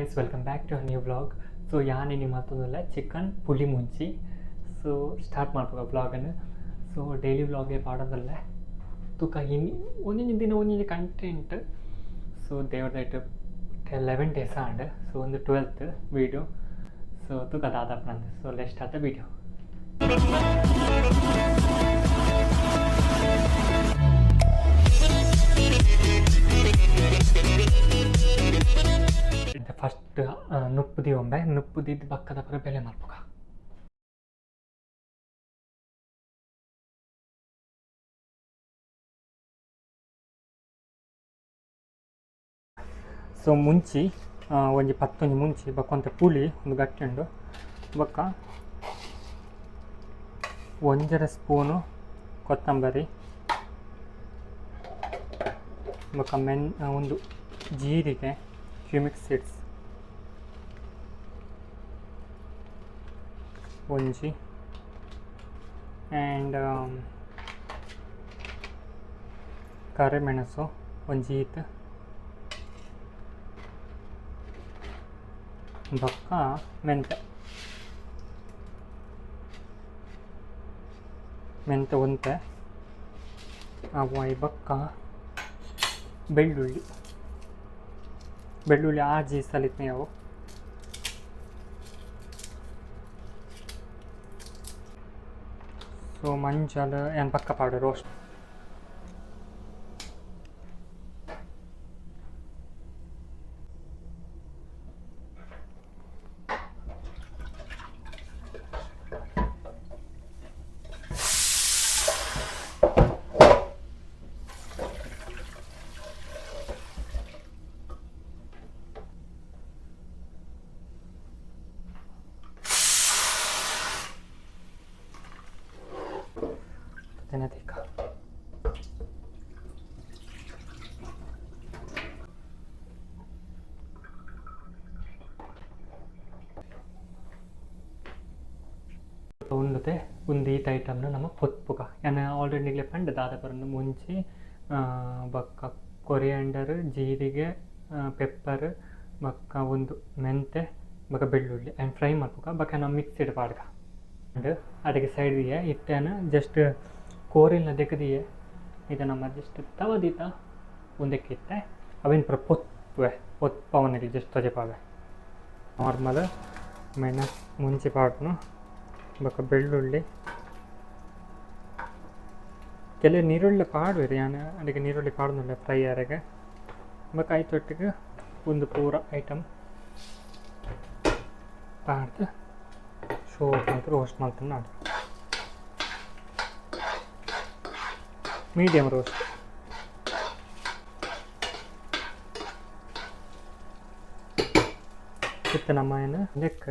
Guys, welcome back to a new vlog. So ಯಾನ್ ನಿಮ್ಮ ಮತ್ತೊಂದಲ್ಲ chicken ಪುಲಿ ಮುಂಚಿ ಸೊ ಸ್ಟಾರ್ಟ್ ಮಾಡ್ಬೇಕು ವ್ಲಾಗನ್ನು. ಸೊ ಡೈಲಿ ವ್ಲಾಗ್ಗೆ ಪಾಡೋದಲ್ಲ ತೂಕ ಒಂದಿನ ದಿನ ಒಂದಿನ ಕಂಟೆಂಟ್. ಸೊ ದೇವ್ರದಾಯ್ತು 11 days ಆಂಡ್ ಸೊ ಒಂದು 12th ವೀಡಿಯೋ. ಸೊ ತೂಕ ಅದಾದಪ್ಪ ನಂದು. So let start the video. First ನುಪ್ಪುದಿ ಒಮ್ಮೆ ನುಪ್ಪುದಿದ್ದು ಪಕ್ಕದ ಪರ ಬೆಳೆ ಮಾಡ್ಬೇಕ. ಸೊ ಮುಂಚಿ ಒಂಜಿ 10 ಮುಂಚಿ ಬಕ್ಕೊಂತ ಪುಳಿ ಒಂದು ಗಟ್ಟಿ ಉಂಡು ಬೊಕ್ಕ 1 ಸ್ಪೂನು ಕೊತ್ತಂಬರಿ ಬೊಕ್ಕ ಒಂದು ಜೀರಿಗೆ ಕ್ಯೂಮಿಕ್ ಸೀಡ್ಸ್ ಒಂಜಿ ಆ್ಯಂಡ್ ಕರಿಮೆಣಸು ಒಂಜಿ ಈತ್ ಬೊಕ್ಕ ಮೆಂತೆ ಒಂತೆ ಅವು ಬೊಕ್ಕ ಬೆಳ್ಳುಳ್ಳಿ ಆಜಿ ಸಲಿತ್ನೆ ಅವು ಸೊ ಮಂಜಲ್ ಏನು ಪಕ್ಕ ಪಾಡು ರೋಸ್ಟ್ ತೆನೆದಿಕ್ಕ ಉಂಡತೆ ಒಂದು ಈತ ಐಟಮ್ನ ನಮ್ಮ ಪೊತ್ಪುಗ ನಾನು ಆಲ್ರೆಡಿ ನಿಗಲೆ ಪಂಡ ದಾದ ಬರೋದು ಮುಂಚೆ ಬೊಕ್ಕ ಕೊರಿಯಾಂಡರ್ ಜೀರಿಗೆ ಪೆಪ್ಪರ್ ಬೊಕ್ಕ ಒಂದು ಮೆಂತೆ ಬೊಕ್ಕ ಬೆಳ್ಳುಳ್ಳಿ ಆ್ಯಂಡ್ ಫ್ರೈ ಮಾಡ್ಬೇಕ ಬೊಕ್ಕ ನಾವು ಮಿಕ್ಸಿಡ್ ಪಾಡ್ಗ ಅಂಡ್ ಅದಕ್ಕೆ ಸೈಡ್ಗೆ ಇಟ್ಟೇನು ಜಸ್ಟ್ ಕೋರಿಲ್ನ ತೆಗೆದಿಯೇ ಇದು ನಮ್ಮ ಜಸ್ಟ್ ತವದೀತ ಒಂದಕ್ಕೆ ಇಟ್ಟೆ ಅವೇನು ಪೊತ್ಪವನಿಗೆ ಜಸ್ಟ್ ತೊಜೆ ಪಾವೆ ನಾರ್ಮಲ್ ಮೆಣಸು ಮುಂಚೆ ಪಾಡ್ನು ಬೊಕ್ಕ ಬೆಳ್ಳುಳ್ಳಿ ಕೆಲವು ನೀರುಳ್ಳಿ ಪಾಡುವಿರಿ ನಾನು ಅದಕ್ಕೆ ನೀರುಳ್ಳಿ ಪಾಡ್ನಿಲ್ಲ ಫ್ರೈ ಯಾರಿಗೆ ಬೊಕ್ಕ ಐತೊಟ್ಟಿಗೆ ಒಂದು ಪೂರ ಐಟಮ್ ಪಾಡ್ದು ಶೋಟ್ ಅಂತ ರೋಸ್ಟ್ ಮಾಡ್ತೀನಿ ನಾನು ಮೀಡಿಯಮ್ ರೋಸ್ಟ್ ಇತ್ತು ನಮ್ಮ ಏನು ಲೆಕ್ಕ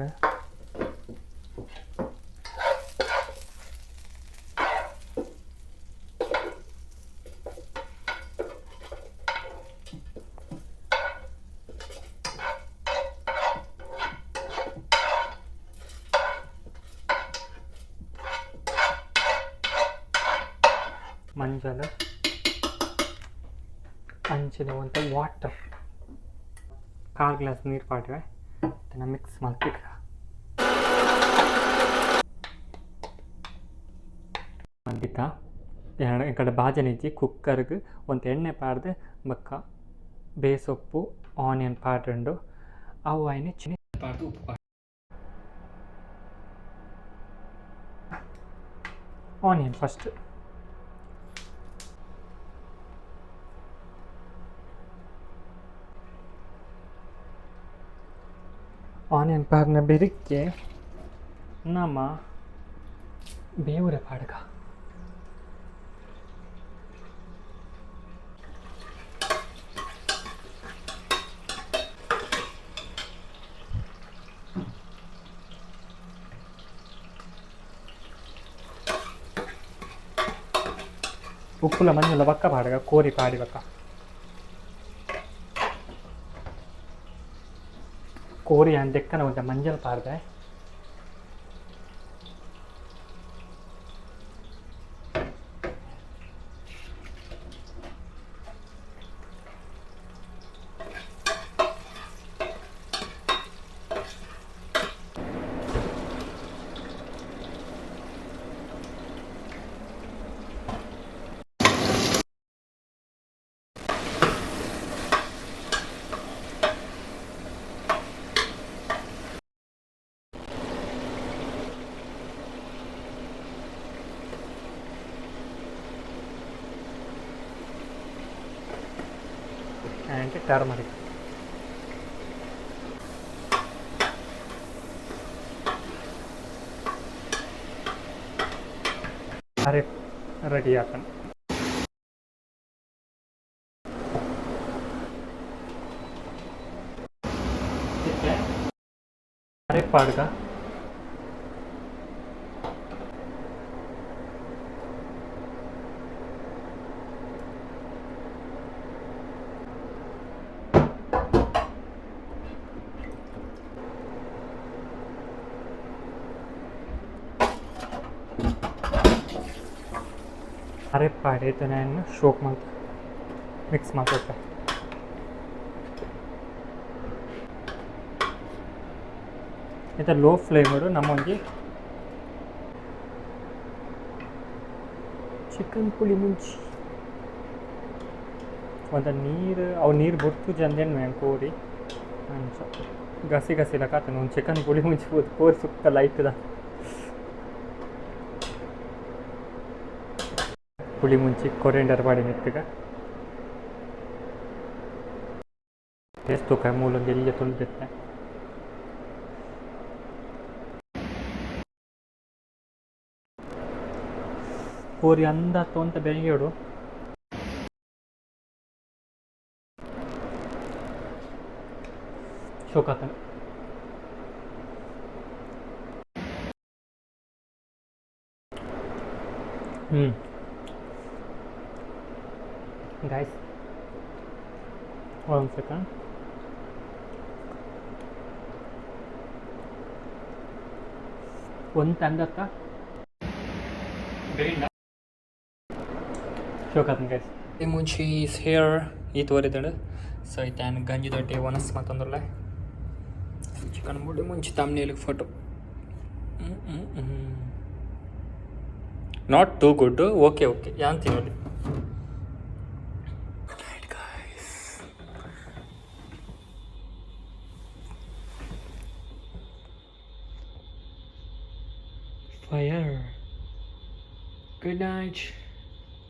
ಮಂಜಲ್ ಅಂಚಿನ ಒಂದು ವಾಟರ್ 1/4 ಗ್ಲಾಸ್ ನೀರು ಪಾಡ್ರೆ ಅದನ್ನು ಮಿಕ್ಸ್ ಮಾಡ್ತಿಕ್ಕ ಮಂದಿತ ಈ ಕಡೆ ಬಾಜನಿಜ್ಜಿ ಕುಕ್ಕರ್ಗೆ ಒಂದು ಎಣ್ಣೆ ಪಾಡ್ದು ಬೊಕ್ಕ ಬೇಸೊಪ್ಪು ಆನಿಯನ್ ಪಾಡ್ರಂಡು ಅವು ಆಯ್ನೆ ಚಿನ್ನ ಪಾಡ್ದು ಉಪ್ಪು ಪಾಡ್ದು ಆನಿಯನ್ ಫಸ್ಟ್ ಆನಿಯನ್ ಪಾರ್ನ ಬೆರಿಕೆ ನಮ್ಮ ಬೇವುರೆ ಪಾಡ್ಗ ಉಪ್ಪುಲ ಮಂಜುಲ ಬಕ್ಕ ಪಾಡ್ಗ ಕೋರಿ ಪಾಡಿ ಬಕ್ಕ ಕೋರಿ ಅಂದೆಕ್ಕನ ಒಂದು ಮಂಜಲ್ ಪಾಡ್ದೆ అంటే టర్మరిక్. అరే రెడీ ఆపన్ అరే పాడుగా अरे पाडे तो ನಾನು ಶೋಕ್ ಮಾಡ್ತ ಮಿಕ್ಸ್ ಮಾಡ್ಕೊಟ್ಟೆ. ಇದು ಲೋ ಫ್ಲೇಮ್ ಇಡು. ನಮ್ಮೊಂದು ಚಿಕನ್ ಪುಳಿ ಮುಂಚಿ ಒಂದು ನೀರು ಅವು ನೀರು ಬಿಟ್ಟು ಜಂದೇನು ಮ್ಯಾಂಗೆ ಕೋರಿ ಅಂಚ ಗಸಿ ಗಸಿಲ ಕಾತನು ಒಂದು ಚಿಕನ್ ಪುಳಿ ಮುಂಚಿ ಕೋರಿ ಸುತ್ತ ಲೈಟ್ದ ಪುಳಿ ಮುಂಚಿ ಕೊರಿಯಂಡರ್ ಬಾಡಿ ಮೆತ್ತಗ ಟೇಸ್ಟ್ ಕಾಯಿ ಮೂಲೊಂದು ಎಲ್ಲಿ ತುಳಿದಿತ್ತೆ. ಕೋರಿ ಅಂದ ತೊಂತ ಬೆಂಗಿಡು ಶೋಕಾತನು guys 1 second. ಒಂದು ತಂದತ್ತ ಶೋಕಾತನ್ ಗೈಸ್ ಮುಂಚಿ ಈಸ್ ಹೇರ್ ಈ ತೋರಿದಳು. ಸೊ ಇತ್ತಾನು ಗಂಜಿ ದೊಡ್ಡಿ ಒನಸ್ ಮತ್ತೊಂದಲ್ಲ ಚಿಕನ್ ಮುಡಿ ಮುಂಚಿ ತಮ್ಮನೇಲಿಗೆ photo not too good. Okay okay ಯಾನ್ ತಿನ್ನೋಲಿ. Fire. Good night.